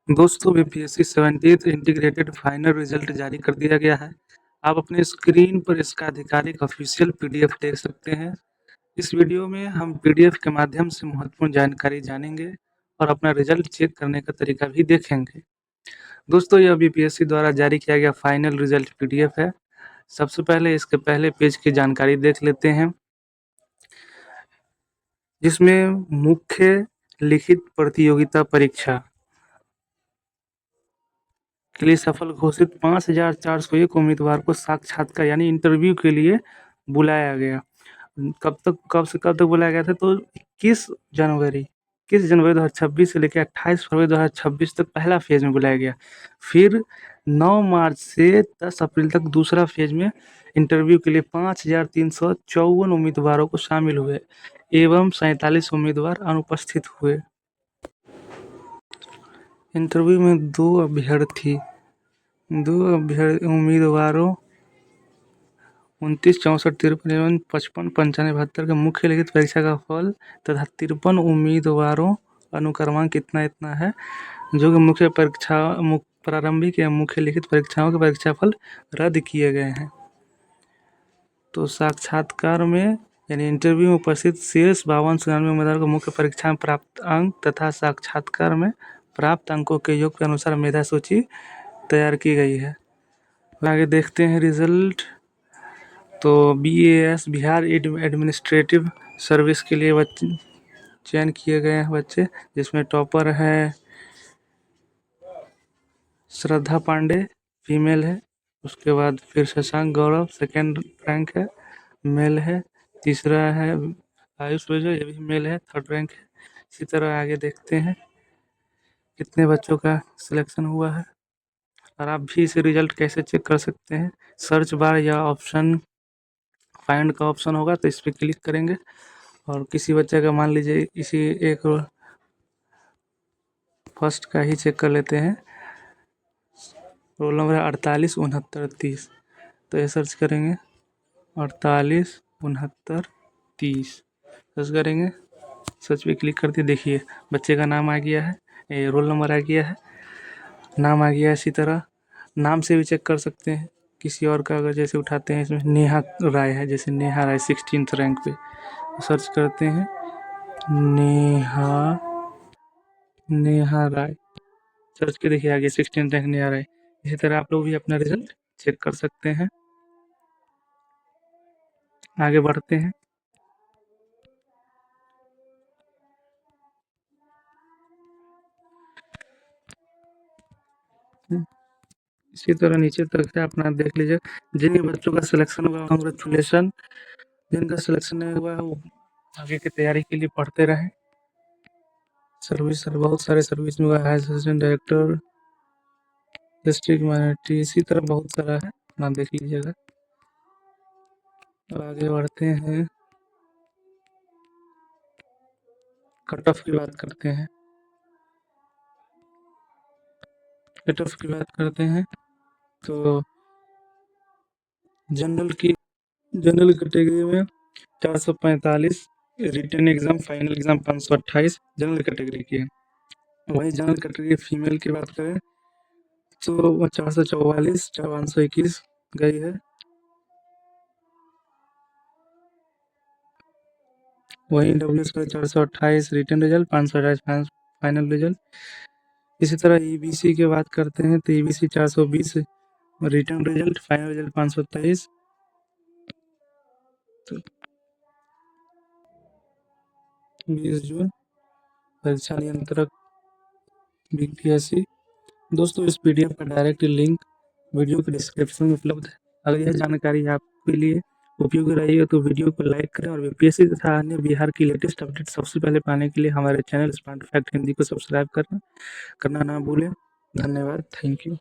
दोस्तों BPSC 70th integrated final result जारी कर दिया गया है। आप अपने स्क्रीन पर इसका आधिकारिक ऑफिशियल पीडीएफ देख सकते हैं। इस वीडियो में हम पीडीएफ के माध्यम से महत्वपूर्ण जानकारी जानेंगे और अपना रिजल्ट चेक करने का तरीका भी देखेंगे। दोस्तों यह बीपीएससी द्वारा जारी किया गया फाइनल रिजल्ट पीडीएफ है। सबसे पहले इसके पहले पेज की जानकारी देख लेते हैं, जिसमें मुख्य लिखित प्रतियोगिता परीक्षा के लिए सफल घोषित 5,401 उम्मीदवार को साक्षात्कार यानी इंटरव्यू के लिए बुलाया गया। कब से कब तक बुलाया गया था? तो 21 जनवरी 2026 से लेकर 28 फरवरी 2026 तक पहला फेज में बुलाया गया। फिर 9 मार्च से 10 अप्रैल तक दूसरा फेज में इंटरव्यू के लिए 5,354 उम्मीदवारों को शामिल हुए एवं 47 उम्मीदवार अनुपस्थित हुए। इंटरव्यू में दो उम्मीदवारों 29, 64, 53 एवं 55, 95, 72 के मुख्य लिखित परीक्षा का फल तथा 53 उम्मीदवारों अनुक्रमांक इतना है, जो कि मुख्य परीक्षा प्रारंभिक या मुख्य लिखित परीक्षाओं के परीक्षाफल रद्द किए गए हैं। तो साक्षात्कार में यानी इंटरव्यू में उपस्थित शेष 52 उम्मीदवारों को मुख्य परीक्षा में प्राप्त अंक तथा साक्षात्कार में प्राप्त अंकों के योग के अनुसार मेधा सूची तैयार की गई है। आगे देखते हैं रिजल्ट। तो BAS बिहार एडमिनिस्ट्रेटिव सर्विस के लिए चयन किए गए हैं बच्चे, जिसमें टॉपर है श्रद्धा पांडे, फीमेल है। उसके बाद फिर शशांक गौरव सेकेंड रैंक है, मेल है। तीसरा है आयुष विजय, ये भी मेल है, थर्ड रैंक है। इसी तरह आगे देखते हैं कितने बच्चों का सिलेक्शन हुआ है, और आप भी इसे रिजल्ट कैसे चेक कर सकते हैं। सर्च बार या ऑप्शन फाइंड का ऑप्शन होगा, तो इस पर क्लिक करेंगे और किसी बच्चे का मान लीजिए इसी एक फर्स्ट का ही चेक कर लेते हैं। रोल नंबर है 48 69 30, तो ये सर्च करेंगे 48 69 30 सर्च करेंगे। सर्च पे क्लिक करते देखिए बच्चे का नाम आ गया है, रोल नंबर आ गया है, नाम आ गया है। इसी तरह नाम से भी चेक कर सकते हैं। किसी और का अगर जैसे उठाते हैं, इसमें नेहा राय है, जैसे नेहा राय 16th रैंक पे सर्च करते हैं नेहा राय, सर्च के देखिए आगे 16th रैंक नेहा राय। इसी तरह आप लोग भी अपना रिजल्ट चेक कर सकते हैं। आगे बढ़ते हैं। इसी तरह नीचे तक है, अपना देख लीजिए। जिन बच्चों का सिलेक्शन हुआ कांग्रेचुलेसन, जिनका सिलेक्शन नहीं हुआ है वो आगे की तैयारी के लिए पढ़ते रहें। सर्विस बहुत सारे सर्विस में हुआ है, असिस्टेंट डायरेक्टर, डिस्ट्रिक्ट माइनॉरिटी, इसी तरह बहुत सारा है, अपना देख लीजिएगा। और आगे बढ़ते हैं, कट ऑफ की बात करते हैं। कट ऑफ की बात करते हैं तो जनरल कैटेगरी में 445, written exam final exam 528 general category की है। वही जनरल कैटेगरी फीमेल की बात करें तो 444, 521 गई है। वही डब्ल्यूएस का 428 रिटन रिजल्ट, 528 फाइनल रिजल्ट। इसी तरह ईबीसी की बात करते हैं तो EBC 420 written result, final result 523। 20 जून परीक्षा नियंत्रक बीपीएससी। दोस्तों इस पीडीएफ का डायरेक्ट लिंक वीडियो के डिस्क्रिप्शन में उपलब्ध है। अगर यह जानकारी आपके लिए उपयोगी रही हो तो वीडियो को लाइक करें और बीपीएससी तथा अन्य बिहार की लेटेस्ट अपडेट सबसे पहले पाने के लिए हमारे चैनल स्मार्ट फैक्ट हिंदी को सब्सक्राइब करना ना भूलें। धन्यवाद, थैंक यू।